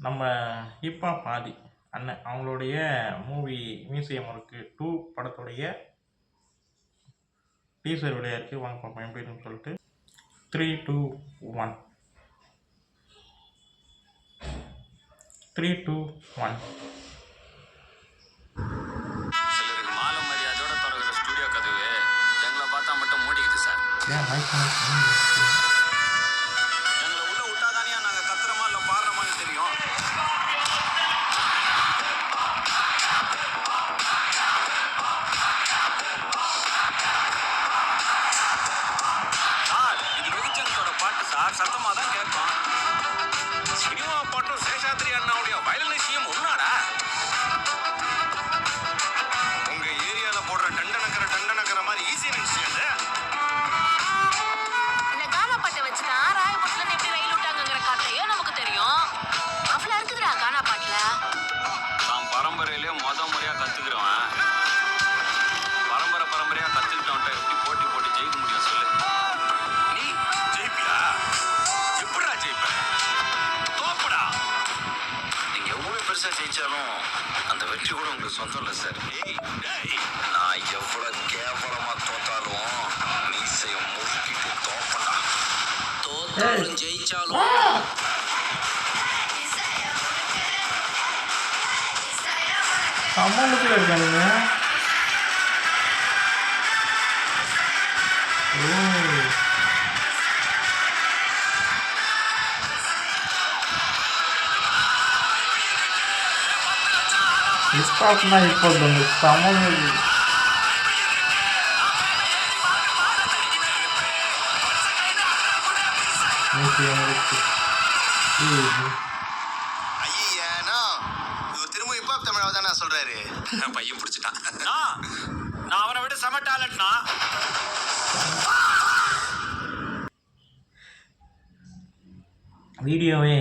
நம்ம ஹிப்ஹாப் ஆதி அண்ணன் அவங்களுடைய மூவி மியூசியம் இருக்கு 2 படத்துடைய டீசர் வெளியாக இருக்குது. வாங்க பார்ப்போம் எப்படின்னு சொல்லிட்டு. 3, 2, 1. 3, 2, 1. சிலருக்கு மாலை மரியாதையோட தொடங்குற ஸ்டுடியோ கதவு எங்களை பார்த்தா மட்டும் மூடிக்குது சார். ஏன் மைக் எங்களை உள்ள விட்டாதானியா நாங்க கத்துறமா இல்ல பாடுறோமான்னு தெரியும். சார் இது வெகுஜனத்தோட பாட்டு சார், சத்தமா தான் கேட்கும். சினிமா பாட்டும் சேஷாத்ரி அண்ணாவுடைய வயலினிசியம் ஒன்னாடா. உங்க ஏரியால போடுற டண்டனக்கர மாதிரி ஈஸி நினைச்சு இந்த கானா பாட்டை வச்சுதான் ராயபுரத்துல இருந்து எப்படி ரயில் விட்டாங்கிற கதையோ நமக்கு தெரியும். அவ்வளவு இருக்குதுடா கானா பாட்டுல. நான் பரம்பரையிலே முறையா கத்துக்கிறவன். பரம்பரையா கத்துக்கிட்டவன்ட்ட எப்படி போட்டி போட்டு ஜெயிக்க முடியும் சொல்லு. நீ ஜெயிப்பியா? எப்படா ஜெயிப்ப? தோப்படா. நீங்க எவ்வளவு பெருசா ஜெயிச்சாலும் அந்த வெற்றி கூட உங்களுக்கு சொந்தம் இல்லை சார். நான் எவ்வளவு கேவலமா தோத்தாலும் மீசைய முறுக்கிட்டு தோப்படா. தோத்தாலும் ஜெயிச்சாலும் சம்மந்தத்தில் இருக்கானுங்க. ஹிப்ஹாப்னா ஹிப்ஹாப் வந்து சம்மந்தம். மியூசியம் இருக்கு. ஐயனா இவர் திரும்ப இப்ப தமிழாவை தானே சொல்றாரு. பையன் பிடிச்சிட்டான். நான் அவனை விட செம டேலண்ட்னா. வீடியோவே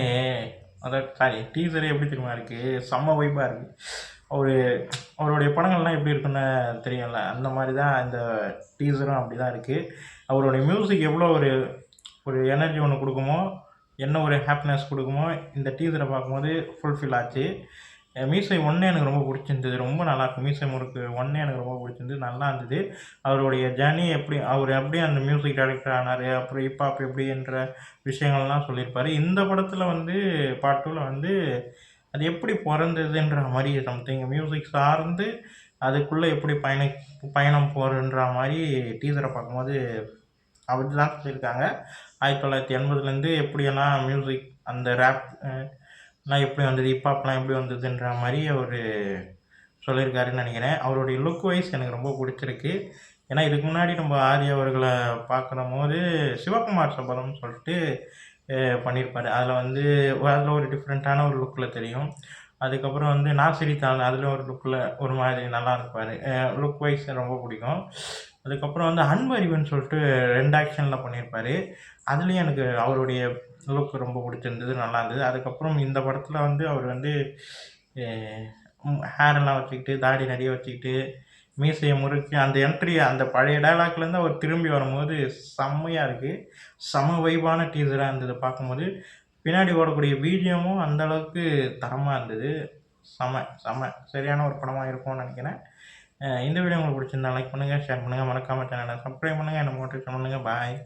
அதாவது டீசரே எப்படி தெரியுமா இருக்குது, செம்ம வைப்பாக இருக்குது. அவருடைய படங்கள்லாம் எப்படி இருக்குன்னு தெரியல, அந்த மாதிரி தான் இந்த டீசரும் அப்படி தான் இருக்குது. அவருடைய மியூசிக் எவ்வளோ ஒரு எனர்ஜி ஒன்று கொடுக்குமோ, என்ன ஒரு ஹாப்பினஸ் கொடுக்குமோ, இந்த டீசரை பார்க்கும்போது ஃபுல்ஃபில் ஆச்சு. மீசை 1 எனக்கு ரொம்ப பிடிச்சிருந்தது, ரொம்ப நல்லாயிருக்கும். மீசை முறுக்கு 1 எனக்கு ரொம்ப பிடிச்சிருந்தது, நல்லா இருந்தது. அவருடைய ஜர்னி அவர் எப்படி அந்த மியூசிக் டைரக்டர் ஆனார், அப்புறம் ஹிப்ஹாப் எப்படின்ற விஷயங்கள்லாம் சொல்லியிருப்பார். இந்த படத்தில் வந்து பார்ட் 2ல் வந்து அது எப்படி பிறந்ததுன்ற மாதிரி சம்திங் மியூசிக் சார்ந்து அதுக்குள்ளே எப்படி பயணம் போகிறன்ற மாதிரி டீசரை பார்க்கும்போது அப்படி தான் சொல்லியிருக்காங்க. 1980லேருந்து எப்படியெல்லாம் மியூசிக் அந்த ரேப் எல்லாம் எப்படி வந்தது, ஹிப்ஹாப்லாம் எப்படி வந்ததுன்ற மாதிரி அவர் சொல்லியிருக்காருன்னு நினைக்கிறேன். அவருடைய லுக் வைஸ் எனக்கு ரொம்ப பிடிச்சிருக்கு. ஏன்னா இதுக்கு முன்னாடி நம்ம ஆதி அவர்களை பார்க்குற போது சிவகுமார் சபதம்னு சொல்லிட்டு பண்ணியிருப்பார். அதில் ஒரு டிஃப்ரெண்ட்டான ஒரு லுக்கில் தெரியும். அதுக்கப்புறம் வந்து நாசிரித்தாள் அதில் ஒரு லுக்கில் ஒரு மாதிரி நல்லா இருப்பார். லுக் வைஸ் ரொம்ப பிடிக்கும். அதுக்கப்புறம் வந்து அன்பறிவுன்னு சொல்லிட்டு 2 ஆக்ஷனில் பண்ணியிருப்பார். அதுலேயும் எனக்கு அவருடைய லுக் ரொம்ப பிடிச்சிருந்தது, நல்லா இருந்தது. அதுக்கப்புறம் இந்த படத்தில் வந்து அவர் வந்து ஹேரெல்லாம் வச்சுக்கிட்டு, தாடி நிறைய வச்சுக்கிட்டு, மீசையை முறுக்கி அந்த என்ட்ரி, அந்த பழைய டைலாக்லேருந்து அவர் திரும்பி வரும்போது செம்மையாக இருக்குது. செம வைபான டீசராக இருந்தது பார்க்கும்போது. பின்னாடி ஓடக்கூடிய பிஜிஎம்மும் அந்தளவுக்கு தரமாக இருந்தது. செம சரியான ஒரு படமாக இருக்கும்னு நினைக்கிறேன். இந்த வீடியோ உங்களுக்கு பிடிச்சிருந்தா லைக் பண்ணுங்கள், ஷேர் பண்ணுங்கள், மறக்காமல் சேனலை சப்ஸ்கிரைப் பண்ணுங்கள், என்ன மோட்டிவேட் பண்ணுங்கள். பாய்.